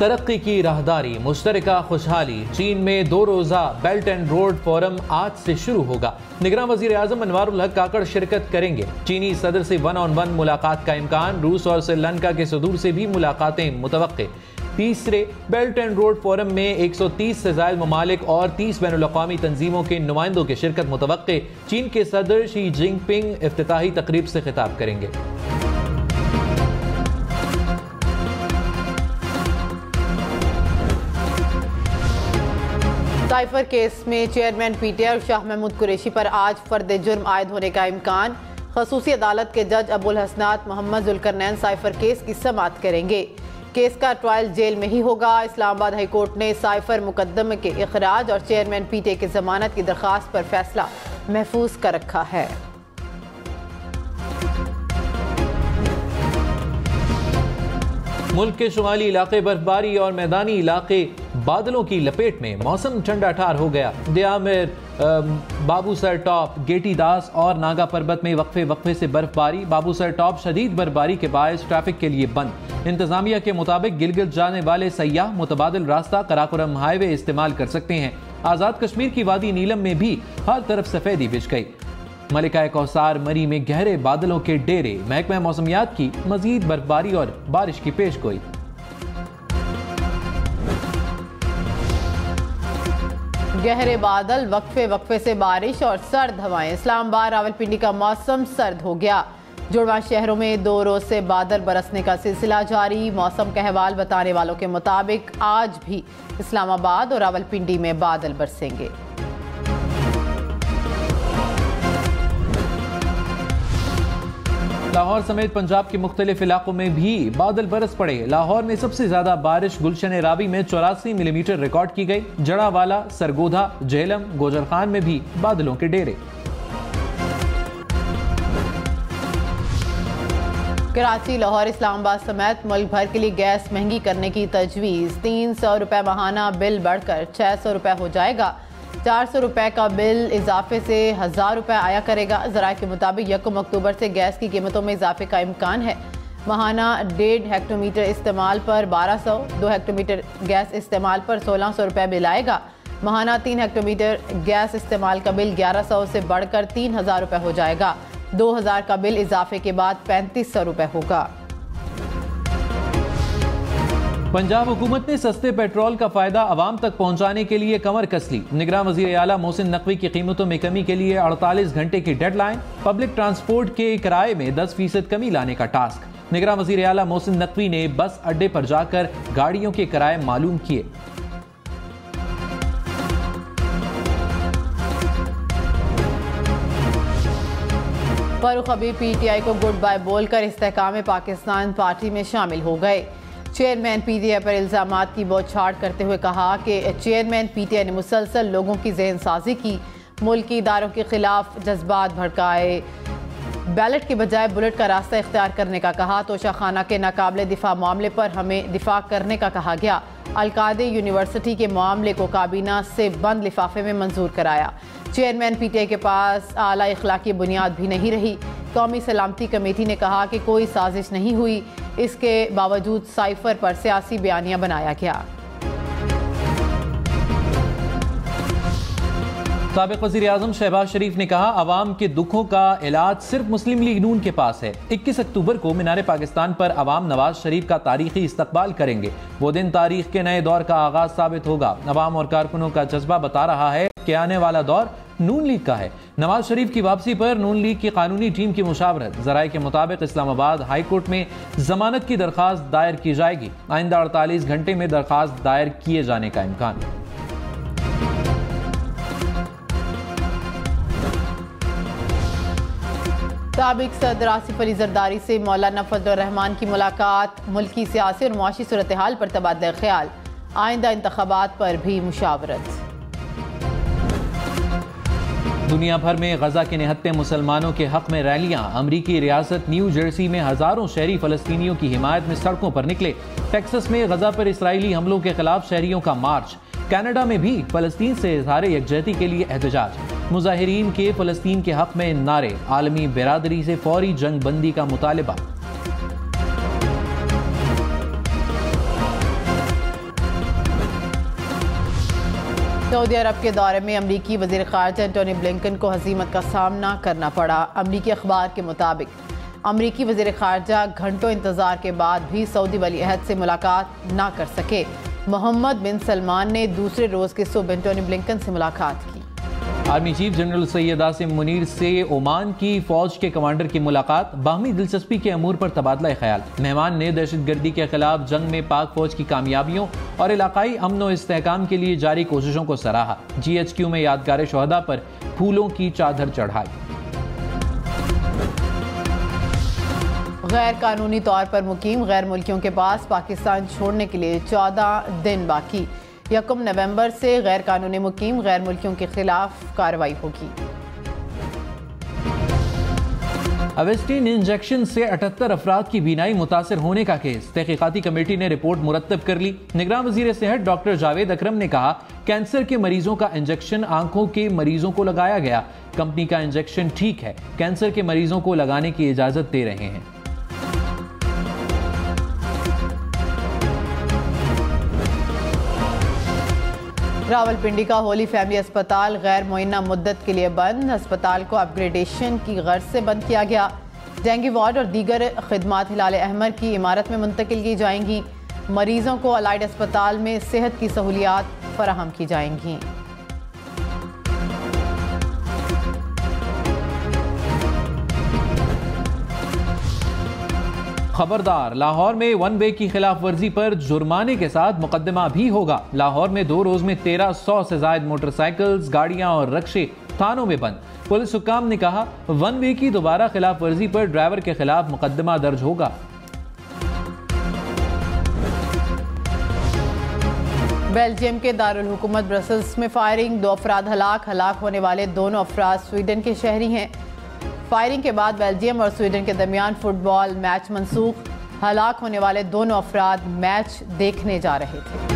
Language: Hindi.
तरक्की की राहदारी, मुश्तरका खुशहाली। चीन में 2 रोज़ा बेल्ट एंड रोड फोरम आज से शुरू होगा। निगरान वज़ीर आज़म अनवारुल हक काकड़ शिरकत करेंगे। चीनी सदर से 1-on-1 मुलाकात का इम्कान। रूस और श्रीलंका के सदूर से भी मुलाकातें मुतवक्के। तीसरे बेल्ट एंड रोड फोरम में 130 से ज़ायद ममालिक और 30 बैनुल-अक़वामी तंजीमों के नुमाइंदों की शिरकत मुतवक्के। चीन के सदर शी जिनपिंग इफ्तिताही तकरीब से खिताब करेंगे। साइफर केस में चेयरमैन पीटीआई और शाह महमूद कुरैशी पर आज फर्द जुर्म आयद होने का इम्कान। खसूसी अदालत के जज अबुल हसनात मोहम्मद जुल्करनैन साइफर केस की समाअत करेंगे। केस का ट्रायल जेल में ही होगा। इस्लामाबाद हाई कोर्ट ने साइफर मुकदमे के इखराज और चेयरमैन पीटीआई की जमानत की दरख्वास्त पर फैसला महफूज कर रखा है। मुल्क के शुमाली इलाके बर्फबारी और मैदानी इलाके बादलों की लपेट में। मौसम ठंडा ठार हो गया। दियामिर, बाबूसर टॉप, गेटी दास और नागा पर्वत में वक्फे वक्फे से बर्फबारी। बाबूसर टॉप शदीद बर्फबारी के बायस ट्रैफिक के लिए बंद। इंतजामिया के मुताबिक गिलगित जाने वाले सयाह मुतबादिल रास्ता कराकोरम हाईवे इस्तेमाल कर सकते हैं। आज़ाद कश्मीर की वादी नीलम में भी हर तरफ सफेदी बिछ गई। मलिका कौसार मरी में गहरे बादलों के डेरे। महकमा मौसमियात की मजीद बर्फबारी और बारिश की पेशगोई। गहरे बादल, वक्फे वक्फे से बारिश और सर्द हवाएं। इस्लामाबाद रावलपिंडी का मौसम सर्द हो गया। जुड़वा शहरों में 2 रोज से बादल बरसने का सिलसिला जारी। मौसम का अहवाल बताने वालों के मुताबिक आज भी इस्लामाबाद और रावलपिंडी में बादल बरसेंगे। लाहौर समेत पंजाब के मुख्तलिफ इलाकों में भी बादल बरस पड़े। लाहौर में सबसे ज्यादा बारिश गुलशन रावी में 84 मिलीमीटर रिकॉर्ड की गई। जड़ावाला, सरगोधा, झेलम, गोजर खान में भी बादलों के डेरे। कराची, लाहौर, इस्लामाबाद समेत मुल्क भर के लिए गैस महंगी करने की तजवीज़। 300 रुपए माहाना बिल बढ़कर 600 रुपए हो जाएगा। 400 रुपए का बिल इजाफे से 1000 रुपए आया करेगा। ज़राए के मुताबिक 1 अक्टूबर से गैस की कीमतों में इजाफे का इम्कान है। माहाना 1.5 हेक्टोमीटर इस्तेमाल पर 1200, 2 हेक्टोमीटर गैस इस्तेमाल पर 1600 रुपए बिल आएगा। माहाना 3 हेक्टोमीटर गैस इस्तेमाल का बिल 1100 से बढ़कर 3000 रुपए हो जाएगा। 2000 का बिल इजाफे के बाद 3500 रुपए होगा। पंजाब हुकूमत ने सस्ते पेट्रोल का फायदा आवाम तक पहुंचाने के लिए कमर कस ली। निगरान वज़ीर आला मोहसिन नकवी की कीमतों में कमी के लिए 48 घंटे की डेडलाइन। पब्लिक ट्रांसपोर्ट के किराए में 10% कमी लाने का टास्क। निगरान वज़ीर आला मोहसिन नकवी ने बस अड्डे पर जाकर गाड़ियों के किराए मालूम किए। फारूक हबीब पीटीआई को गुड बाय बोलकर इस्तेहकाम पाकिस्तान पार्टी में शामिल हो गए। चेयरमैन पीटीआई पर इल्जामात की बौछार करते हुए कहा कि चेयरमैन पीटीआई ने मुसलसल लोगों की जहन साजी की, मुल्की इदारों के खिलाफ जज्बात भड़काए, बैलेट के बजाय बुलेट का रास्ता इख्तियार करने का कहा। तोशाखाना के नाकाबिले दिफा मामले पर हमें दिफा करने का कहा गया। अलकादे यूनिवर्सिटी के मामले को काबीना से बंद लिफाफे में मंजूर कराया। चेयरमैन पीटीआई के पास आला इखलाकी बुनियाद भी नहीं रही। कौमी सलामती कमेटी ने कहा कि कोई साजिश नहीं हुई, इसके बावजूद साइफर पर सियासी बयानिया बनाया गया। साबिक वज़ीर आज़म शहबाज शरीफ ने कहा, अवाम के दुखों का इलाज सिर्फ मुस्लिम लीग नून के पास है। 21 अक्टूबर को मीनार पाकिस्तान पर अवाम नवाज शरीफ का तारीखी इस्तकबाल करेंगे। वो दिन तारीख के नए दौर का आगाज साबित होगा। अवाम और कारकुनों का जज्बा बता रहा है कि आने वाला दौर नून लीग का है। नवाज शरीफ की वापसी पर नून लीग की कानूनी टीम की मुशावरत। ज़राए के मुताबिक इस्लामाबाद हाई कोर्ट में जमानत की दरखास्त दायर की जाएगी। आइंदा 48 घंटे में दरखास्त दायर किए जाने का इम्कान। साबिक सदर आसिफ अली जरदारी से मौलाना फजल रहमान की मुलाकात। मुल्की सियासी और मुआशी सूरत हाल पर तबादला ख्याल। आइंदा इंतखाबात पर भी मुशावरत। दुनिया भर में गजा के निहत्ते मुसलमानों के हक में रैलियां। अमरीकी रियासत न्यू जर्सी में हजारों शहरी फलस्तीनियों की हिमायत में सड़कों पर निकले। टेक्सास में गजा पर इसराइली हमलों के खिलाफ शहरियों का मार्च। कनाडा में भी फलस्तीन से इज़हार यकजहती के लिए एहतजाज। मुजाहिरीन के फलस्तीन के हक में नारे। आलमी बिरादरी से फौरी जंग बंदी का मुतालबा। सऊदी अरब के दौरे में अमरीकी वज़ीर ख़ारजा एंटोनी ब्लिंकन को हज़ीमत का सामना करना पड़ा। अमरीकी अखबार के मुताबिक अमरीकी वज़ीर ख़ारजा घंटों इंतज़ार के बाद भी सऊदी वली अहद से मुलाकात ना कर सके। मोहम्मद बिन सलमान ने दूसरे रोज़ की सुबह एंटोनी ब्लिंकन से मुलाकात की। Army chief general Syed Asim Munir से ओमान की फौज के कमांडर की मुलाकात, बाहमी दिलचस्पी के अमूर पर तबादला ख्याल। मेहमान ने दहशतगर्दी के खिलाफ जंग में पाक फौज की कामयाबियों और इलाकाई अमन व इस्तेहकाम के लिए जारी कोशिशों को सराहा। GHQ में यादगार शोहदा पर फूलों की चादर चढ़ाई। गैर कानूनी तौर पर मुकीम गैर मुल्कियों के पास पाकिस्तान छोड़ने के लिए 14 दिन बाकी। 1 नवंबर से गैर कानूनी मुकीम गैर मुल्कियों के खिलाफ कार्रवाई होगी। अवेस्टिन इंजेक्शन से 78 अफराद की बीनाई मुतासर होने का केस। तहकीकाती कमेटी ने रिपोर्ट मुरतब कर ली। निगरान वजीर सेहत डॉक्टर जावेद अकरम ने कहा, कैंसर के मरीजों का इंजेक्शन आंखों के मरीजों को लगाया गया। कंपनी का इंजेक्शन ठीक है, कैंसर के मरीजों को लगाने की इजाजत दे रहे हैं। रावलपिंडी का होली फैमिली अस्पताल गैर मुअय्यना मुद्दत के लिए बंद। अस्पताल को अपग्रेडेशन की गर्ज से बंद किया गया। डेंगू वार्ड और दीगर खिदमात हिलाल अहमर की इमारत में मुंतकिल की जाएंगी। मरीजों को अलाइड अस्पताल में सेहत की सहूलियात फराहम की जाएंगी। खबरदार, लाहौर में 1 वे की खिलाफ वर्जी पर जुर्माने के साथ मुकदमा भी होगा। लाहौर में 2 रोज में 1300 से ज्यादा मोटरसाइकिल्स, गाड़ियां और रक्शे थानों में बंद। पुलिस हुक्काम ने कहा, 1 वे की दोबारा खिलाफ वर्जी पर ड्राइवर के खिलाफ मुकदमा दर्ज होगा। बेल्जियम के दारुल हुकूमत ब्रसल्स में फायरिंग, 2 अफराद हलाक होने वाले दोनों अफराद स्वीडन के शहरी हैं। फायरिंग के बाद बेल्जियम और स्वीडन के दरमियान फुटबॉल मैच मनसूख। हलाक होने वाले दोनों अफराद मैच देखने जा रहे थे।